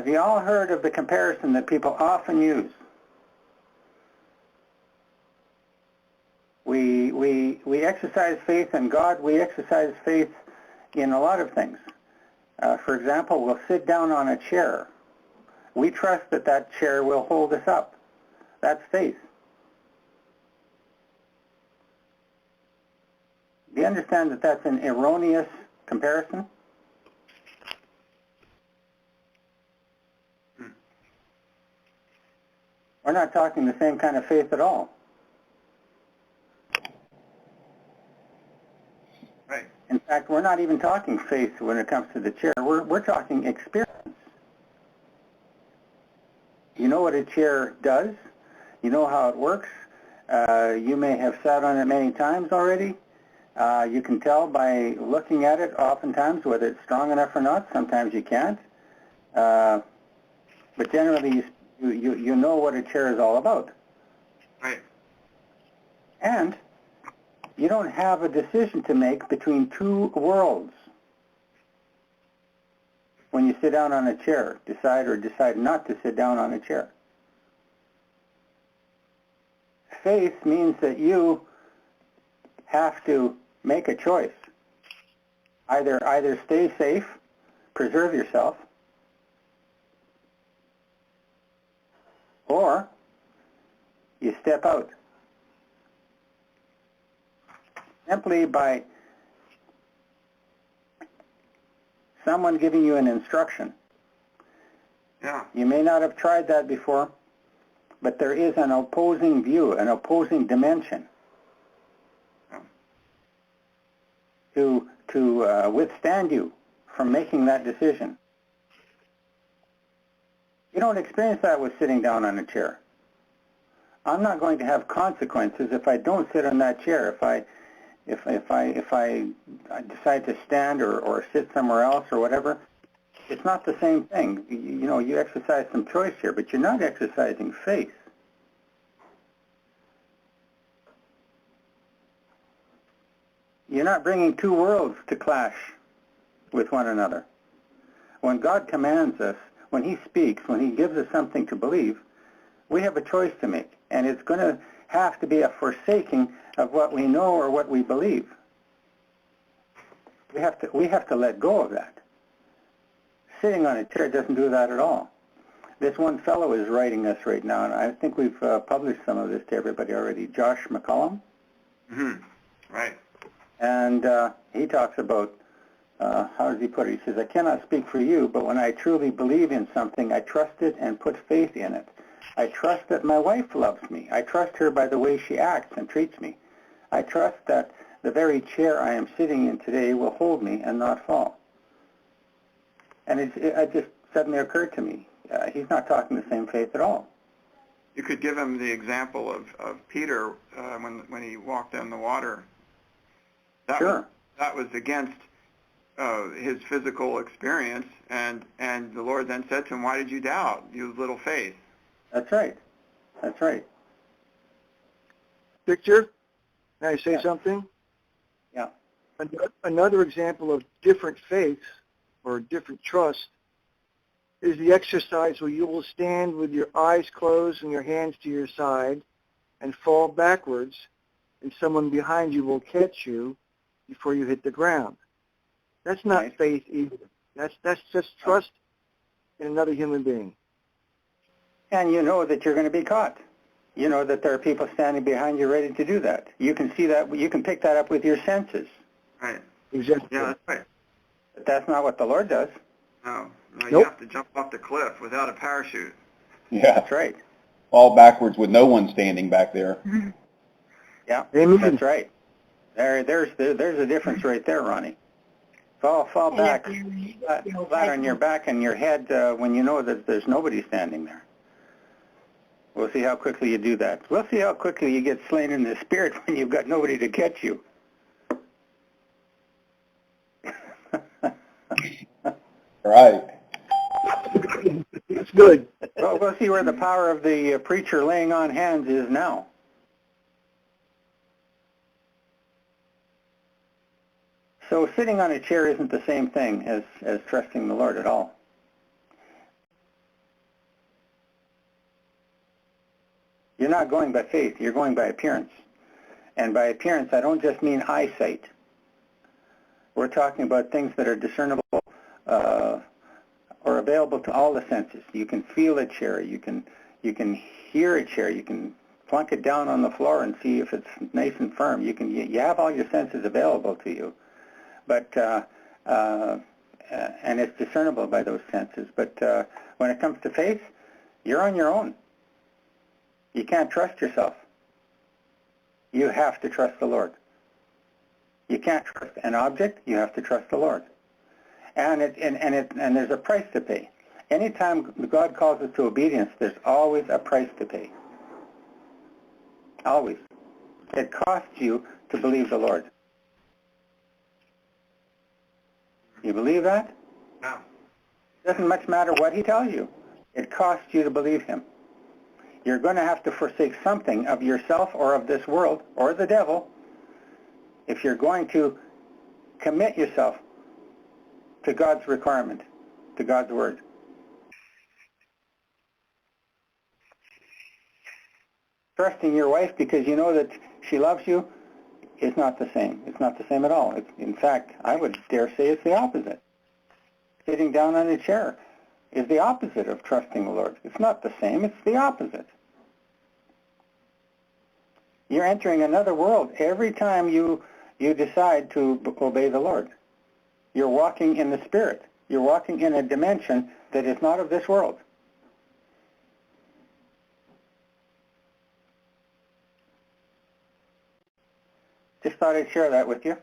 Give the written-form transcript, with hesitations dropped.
Have you all heard of the comparison that people often use? We exercise faith in God. We exercise faith in a lot of things. For example, we'll sit down on a chair. We trust that that chair will hold us up. That's faith. Do you understand that that's an erroneous comparison? We're not talking the same kind of faith at all. Right. In fact, we're not even talking faith when it comes to the chair. We're talking experience. You know what a chair does. You know how it works. You may have sat on it many times already. You can tell by looking at it oftentimes whether it's strong enough or not. Sometimes you can't. But generally, you know what a chair is all about. Right. And you don't have a decision to make between two worlds when you sit down on a chair. Decide or decide not to sit down on a chair. Faith means that you have to make a choice. Either stay safe, preserve yourself, or you step out. Simply by someone giving you an instruction. Yeah. You may not have tried that before, but there is an opposing view, an opposing dimension to withstand you from making that decision. You don't experience that with sitting down on a chair. I'm not going to have consequences if I don't sit on that chair. If I decide to stand or sit somewhere else or whatever, it's not the same thing. You know, you exercise some choice here, but you're not exercising faith. You're not bringing two worlds to clash with one another. When God commands us, when He speaks, when He gives us something to believe, we have a choice to make, and it's going to have to be a forsaking of what we know or what we believe. We have to let go of that. Sitting on a chair doesn't do that at all. This one fellow is writing us right now, and I think we've published some of this to everybody already, Josh McCollum. Mm-hmm. Right. And he talks about, how does he put it? He says, I cannot speak for you, but when I truly believe in something, I trust it and put faith in it. I trust that my wife loves me. I trust her by the way she acts and treats me. I trust that the very chair I am sitting in today will hold me and not fall. And it just suddenly occurred to me, he's not talking the same faith at all. You could give him the example of Peter when he walked on the water. Sure. That was against his physical experience, and the Lord then said to him, why did you doubt, you little faith? That's right. That's right. Victor, can I say something? Yeah. Another example of different faiths or different trust is the exercise where you will stand with your eyes closed and your hands to your side and fall backwards, and someone behind you will catch you before you hit the ground. That's not Right. faith either. That's just trust in another human being. And you know that you're going to be caught. You know that there are people standing behind you ready to do that. You can see that. You can pick that up with your senses. Right. Exactly. Yeah, that's right. But that's not what the Lord does. No, you Nope. have to jump off the cliff without a parachute. Yeah, That's right. fall backwards with no one standing back there. Yeah, Amen. that's right. There's a difference right there, Ronnie. Fall back, flat on your back and your head when you know that there's nobody standing there. We'll see how quickly you do that. We'll see how quickly you get slain in the spirit when you've got nobody to catch you. Right. It's good. Well, we'll see where the power of the preacher laying on hands is now. So sitting on a chair isn't the same thing as trusting the Lord at all. You're not going by faith. You're going by appearance. And by appearance, I don't just mean eyesight. We're talking about things that are discernible or available to all the senses. You can feel a chair. You can hear a chair. You can plunk it down on the floor and see if it's nice and firm. You have all your senses available to you, but and it's discernible by those senses. But when it comes to faith, you're on your own. You can't trust yourself. You have to trust the Lord. You can't trust an object. You have to trust the Lord. And there's a price to pay. Anytime God calls us to obedience, there's always a price to pay. Always. It costs you to believe the Lord. You believe that? No. It doesn't much matter what he tells you. It costs you to believe him. You're going to have to forsake something of yourself or of this world or the devil if you're going to commit yourself to God's requirement, to God's word. Trusting your wife because you know that she loves you is not the same. It's not the same at all. In fact, I would dare say it's the opposite. Sitting down on a chair is the opposite of trusting the Lord. It's not the same. It's the opposite. You're entering another world every time you decide to obey the Lord. You're walking in the Spirit. You're walking in a dimension that is not of this world. Just thought I'd share that with you.